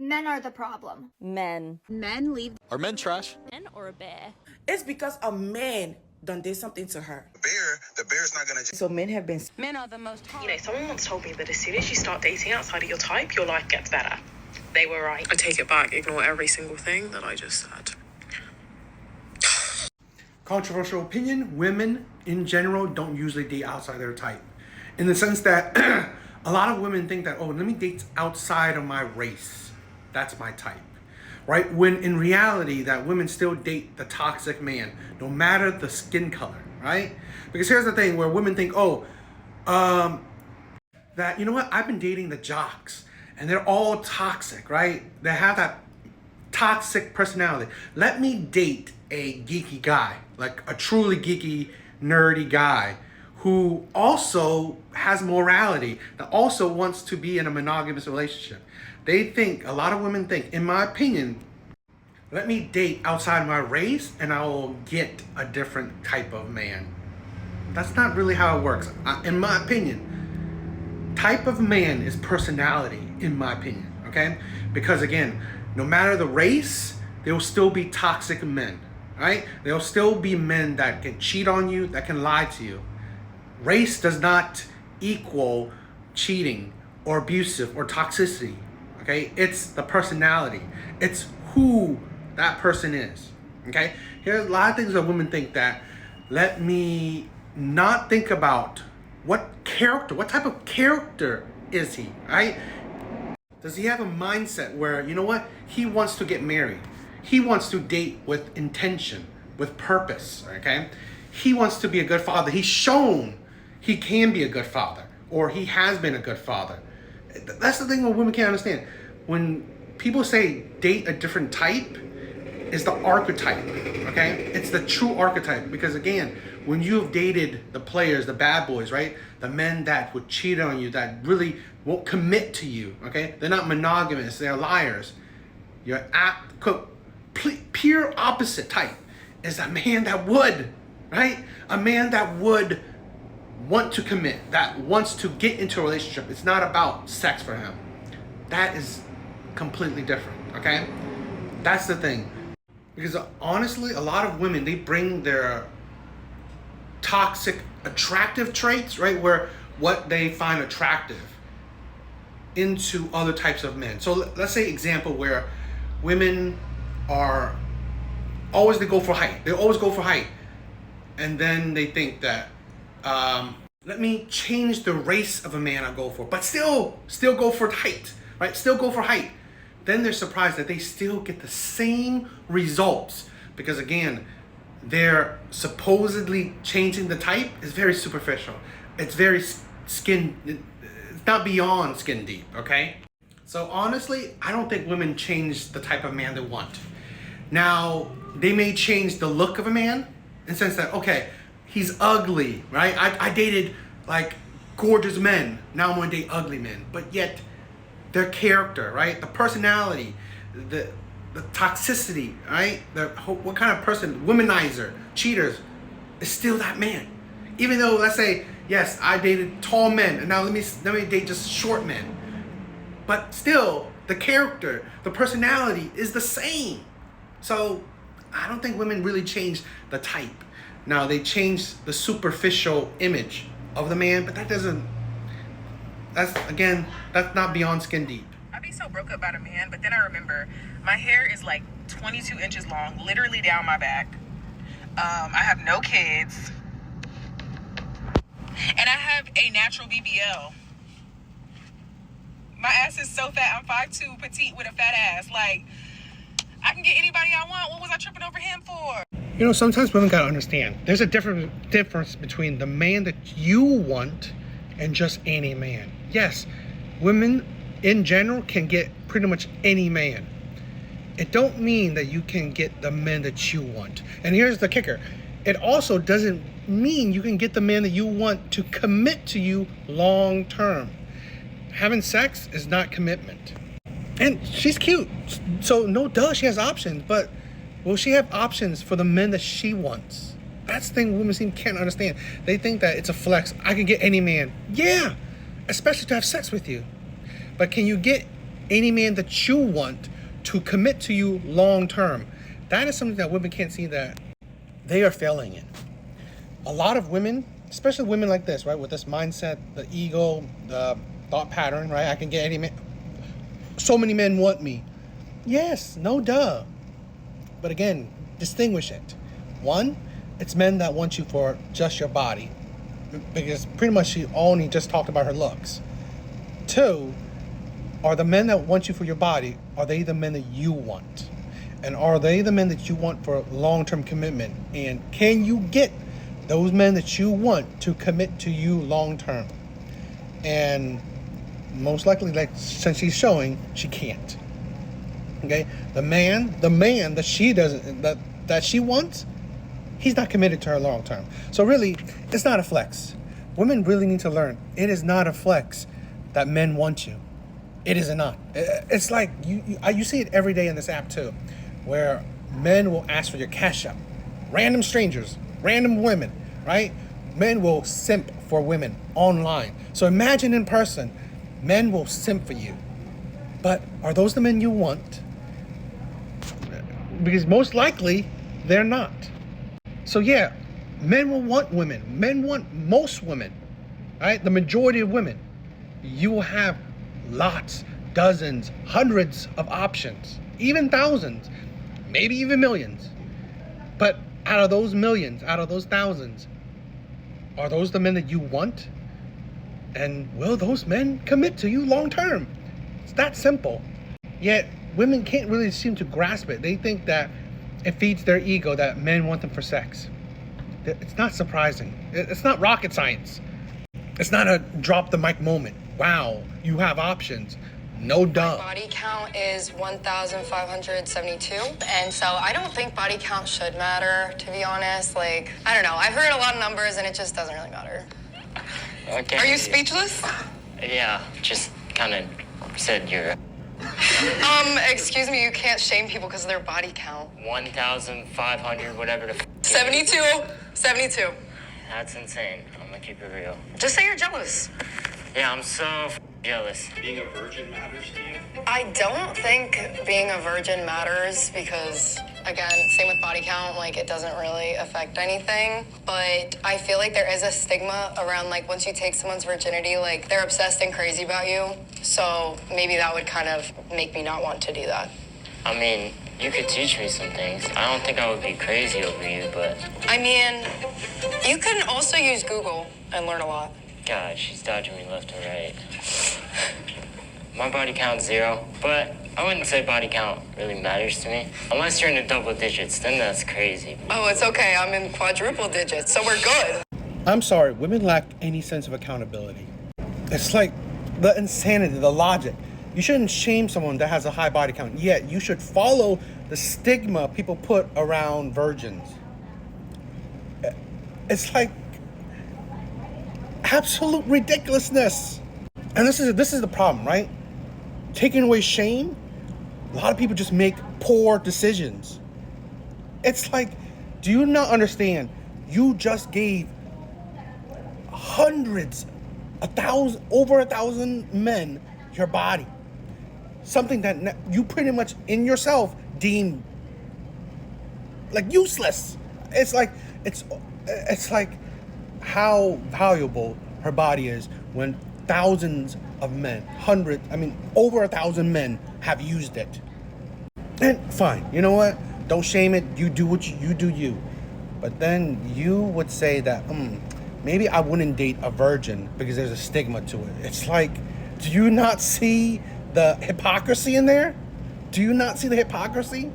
Men are the problem. Men. Men leave. Are men trash? Men or a bear? It's because a man done did something to her. The bear's not gonna. So men have been. Men are the most. You know, someone once told me that as soon as you start dating outside of your type, your life gets better. They were right. I take it back. Ignore every single thing that I just said. Controversial opinion, women in general don't usually date outside their type. In the sense that a lot of women think that, oh, let me date outside of my race. That's my type, right? When in reality that women still date the toxic man, no matter the skin color, right? Because here's the thing where women think, that, you know what, I've been dating the jocks and they're all toxic, right? They have that toxic personality. Let me date a geeky guy, like a truly geeky, nerdy guy who also has morality, that also wants to be in a monogamous relationship. They think, a lot of women think, in my opinion, let me date outside my race and I will get a different type of man. That's not really how it works. In my opinion, type of man is personality, in my opinion, okay? Because again, no matter the race, there will still be toxic men, right? There will still be men that can cheat on you, that can lie to you. Race does not equal cheating or abusive or toxicity, okay? It's the personality. It's who that person is, okay? Here's a lot of things that women think that, let me not think about what type of character is he, right? Does he have a mindset where, you know what, he wants to get married. He wants to date with intention, with purpose, okay? He wants to be a good father. He's shown he can be a good father, or he has been a good father. That's the thing what women can't understand. When people say date a different type, is the archetype, okay? It's the true archetype, because again, when you've dated the players, the bad boys, right? The men that would cheat on you, that really won't commit to you, okay? They're not monogamous, they're liars. Your pure opposite type is a man that would, right? A man that would want to commit, that wants to get into a relationship. It's not about sex for him. That is completely different, okay? That's the thing. Because honestly, a lot of women, they bring their toxic, attractive traits, right? Where what they find attractive into other types of men. So let's say example where women are always, they go for height. They always go for height. And then they think that, let me change the race of a man I go for, but still go for height, right? Still go for height. Then they're surprised that they still get the same results, because again, they're supposedly changing the type is very superficial. It's very it's not beyond skin deep, okay? So honestly, I don't think women change the type of man they want. Now, they may change the look of a man in the sense that, okay, he's ugly, right? I dated like gorgeous men. Now I'm gonna date ugly men. But yet, their character, right? The personality, the toxicity, right? What kind of person, womanizer, cheaters, is still that man. Even though, let's say, yes, I dated tall men, and now let me date just short men. But still, the character, the personality is the same. So I don't think women really change the type. Now, they change the superficial image of the man, but that's not beyond skin deep. I'd be so broke up about a man, but then I remember my hair is like 22 inches long, literally down my back. I have no kids. And I have a natural BBL. My ass is so fat. I'm 5'2", petite with a fat ass. Like, I can get anybody I want. What was I tripping over him for? You know, sometimes women gotta understand, there's a difference between the man that you want and just any man. Yes, women in general can get pretty much any man. It don't mean that you can get the men that you want. And here's the kicker. It also doesn't mean you can get the man that you want to commit to you long term. Having sex is not commitment. And she's cute, so no duh, she has options, but will she have options for the men that she wants? That's the thing women can't understand. They think that it's a flex. I can get any man. Yeah, especially to have sex with you. But can you get any man that you want to commit to you long term. That is something that women can't see that they are failing in. A lot of women, especially women like this, right, with this mindset, the ego, the thought pattern, right? I can get any man. So many men want me. Yes, no duh. But again, distinguish it. One, it's men that want you for just your body, because pretty much she only just talked about her looks. Two, are the men that want you for your body, are they the men that you want? And are they the men that you want for long-term commitment? And can you get those men that you want to commit to you long-term? And most likely, like since she's showing, she can't. Okay? The man that she doesn't, that she wants, he's not committed to her long-term. So really, it's not a flex. Women really need to learn. It is not a flex that men want you. It is not. It's like, you see it every day in this app too, where men will ask for your cash app. Random strangers, random women, right? Men will simp for women online. So imagine in person, men will simp for you. But are those the men you want? Because most likely, they're not. So yeah, men will want women. Men want most women, right? The majority of women. You will have lots, dozens, hundreds of options, even thousands, maybe even millions. But out of those millions, out of those thousands, are those the men that you want? And will those men commit to you long term? It's that simple. Yet women can't really seem to grasp it. They think that it feeds their ego that men want them for sex. It's not surprising. It's not rocket science. It's not a drop the mic moment. Wow, you have options. No duh. My body count is 1,572. And so I don't think body count should matter, to be honest. Like, I don't know. I've heard a lot of numbers and it just doesn't really matter. Okay. Are you speechless? Yeah, just kind of said you're Excuse me, you can't shame people because of their body count. 1,500, whatever the f. 72. 72. That's insane. I'm gonna keep it real. Just say you're jealous. Yeah, I'm so jealous. Being a virgin matters to you? I don't think being a virgin matters because, again, same with body count, like it doesn't really affect anything. But I feel like there is a stigma around like once you take someone's virginity, like they're obsessed and crazy about you. So maybe that would kind of make me not want to do that. I mean, you could teach me some things. I don't think I would be crazy over you, but I mean, you can also use Google and learn a lot. God, she's dodging me left and right. My body count's 0, but I wouldn't say body count really matters to me. Unless you're in the double digits, then that's crazy. Oh, it's okay. I'm in quadruple digits, so we're good. I'm sorry, women lack any sense of accountability. It's like the insanity, the logic. You shouldn't shame someone that has a high body count, yet you should follow the stigma people put around virgins. It's like absolute ridiculousness. And this is the problem, right? Taking away shame, a lot of people just make poor decisions. It's like, do you not understand? You just gave over 1,000 men your body. Something that you pretty much in yourself deem like useless. It's like how valuable her body is when thousands of men, over 1,000 men have used it. And fine, you know what? Don't shame it. You do what you do you. But then you would say that, maybe I wouldn't date a virgin because there's a stigma to it. It's like, do you not see the hypocrisy in there? Do you not see the hypocrisy?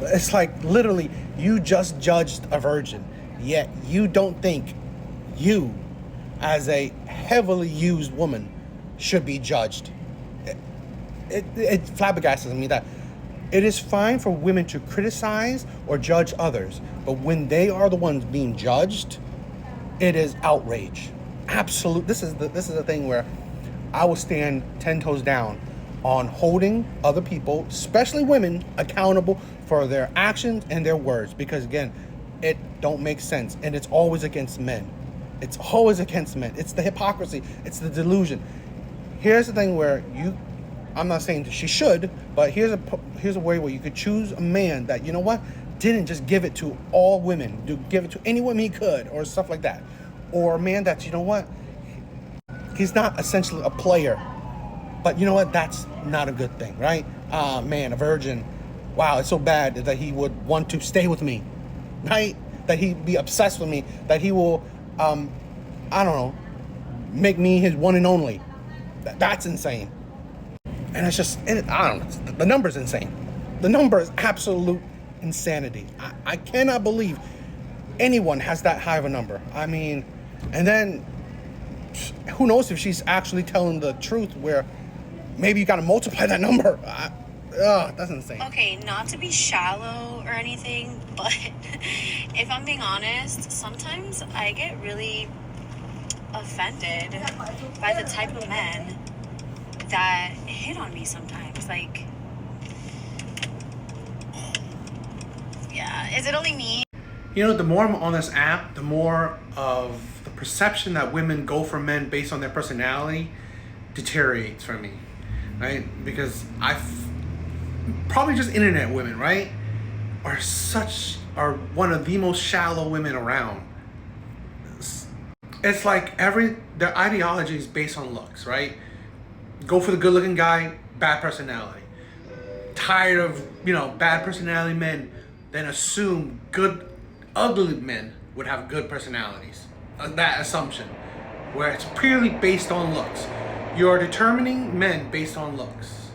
It's like literally you just judged a virgin, yet you don't think you, as a heavily used woman, should be judged. It flabbergasted me that it is fine for women to criticize or judge others, but when they are the ones being judged, it is outrage. Absolute. This is the thing where I will stand 10 toes down on holding other people, especially women, accountable for their actions and their words, because again, it don't make sense, and it's always against men. It's always against men. It's the hypocrisy. It's the delusion. Here's the thing where I'm not saying that she should, but here's a way where you could choose a man that, you know what, didn't just give it to all women, give it to any woman he could, or stuff like that. Or a man that, you know what, he's not essentially a player, but you know what, that's not a good thing, right? Man, a virgin, wow, it's so bad that he would want to stay with me, right? That he'd be obsessed with me, that he will, I don't know, make me his one and only. That's insane. And it's just, I don't know, the number's insane. The number is absolute insanity. I cannot believe anyone has that high of a number. I mean, and then who knows if she's actually telling the truth, where maybe you gotta multiply that number. That's insane. Okay, not to be shallow or anything, but if I'm being honest, sometimes I get really offended by the type of men that hit on me sometimes. Like, yeah, is it only me? You know, the more I'm on this app, the more of the perception that women go for men based on their personality deteriorates for me, right? Because probably just internet women, right, are one of the most shallow women around. It's like their ideology is based on looks, right? Go for the good-looking guy, bad personality. Tired of, bad personality men, then assume ugly men would have good personalities. That assumption, where it's purely based on looks. You're determining men based on looks.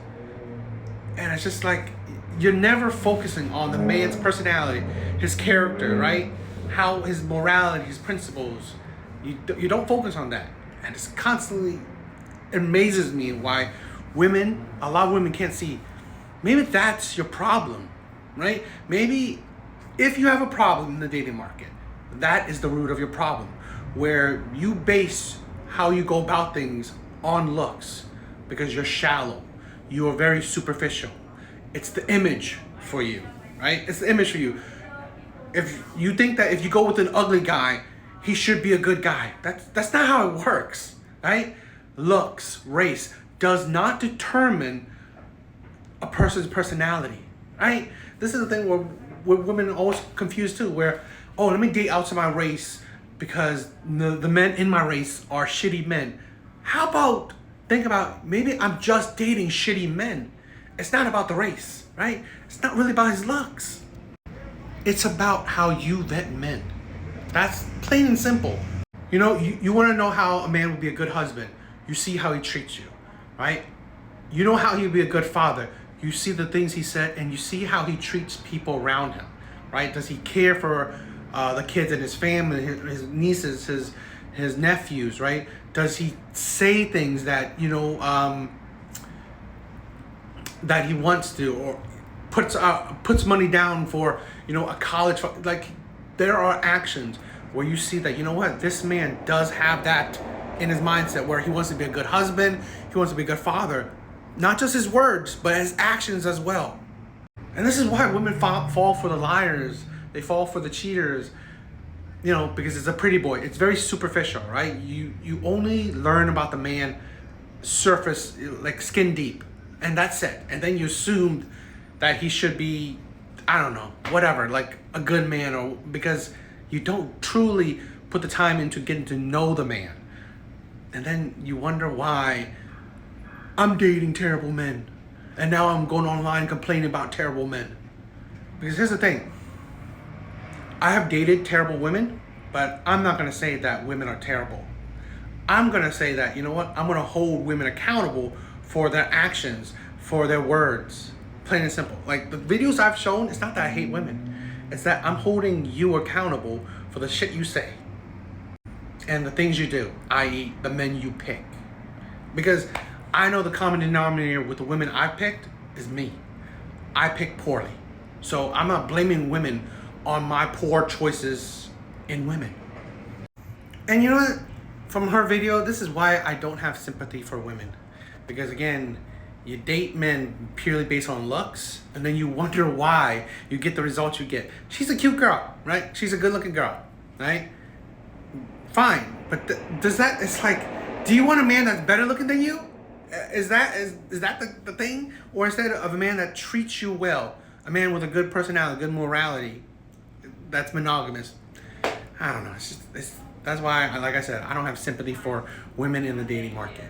And it's just like, you're never focusing on the man's personality, his character, right? How his morality, his principles. You don't focus on that. And it's constantly, it amazes me why a lot of women can't see, maybe that's your problem, right? Maybe if you have a problem in the dating market, that is the root of your problem, where you base how you go about things on looks because you're shallow. You are very superficial. It's the image for you, right? It's the image for you. If you think that if you go with an ugly guy, he should be a good guy. That's not how it works, right? Looks, race does not determine a person's personality, right? This is the thing where women are always confused too, where, let me date outside my race because the men in my race are shitty men. How about think about, maybe I'm just dating shitty men. It's not about the race, right? It's not really about his looks. It's about how you vet men. That's plain and simple. You want to know how a man would be a good husband. You see how he treats you, right? You know how he'd be a good father. You see the things he said, and you see how he treats people around him, right? Does he care for the kids and his family, his nieces, his nephews, right? Does he say things that, that he wants to, or puts money down for, a college, like, there are actions where you see that, this man does have that in his mindset, where he wants to be a good husband, he wants to be a good father. Not just his words, but his actions as well. And this is why women fall for the liars. They fall for the cheaters, because it's a pretty boy. It's very superficial, right? You only learn about the man surface, like skin deep, and that's it. And then you assumed that he should be, I don't know, whatever, like a good man, or because you don't truly put the time into getting to know the man. And then you wonder why I'm dating terrible men, and now I'm going online complaining about terrible men. Because here's the thing. I have dated terrible women, but I'm not going to say that women are terrible. I'm going to say that, I'm going to hold women accountable for their actions, for their words. Plain and simple. Like, the videos I've shown, it's not that I hate women. It's that I'm holding you accountable for the shit you say and the things you do, i.e. the men you pick. Because I know the common denominator with the women I picked is me. I picked poorly. So I'm not blaming women on my poor choices in women. And you know what? From her video, this is why I don't have sympathy for women. Because again, you date men purely based on looks, and then you wonder why you get the results you get. She's a cute girl, right? She's a good looking girl, right? Fine, but does that, it's like, do you want a man that's better looking than you? Is that the thing? Or instead of a man that treats you well, a man with a good personality, good morality, that's monogamous? I don't know. That's why, like I said, I don't have sympathy for women in the dating market.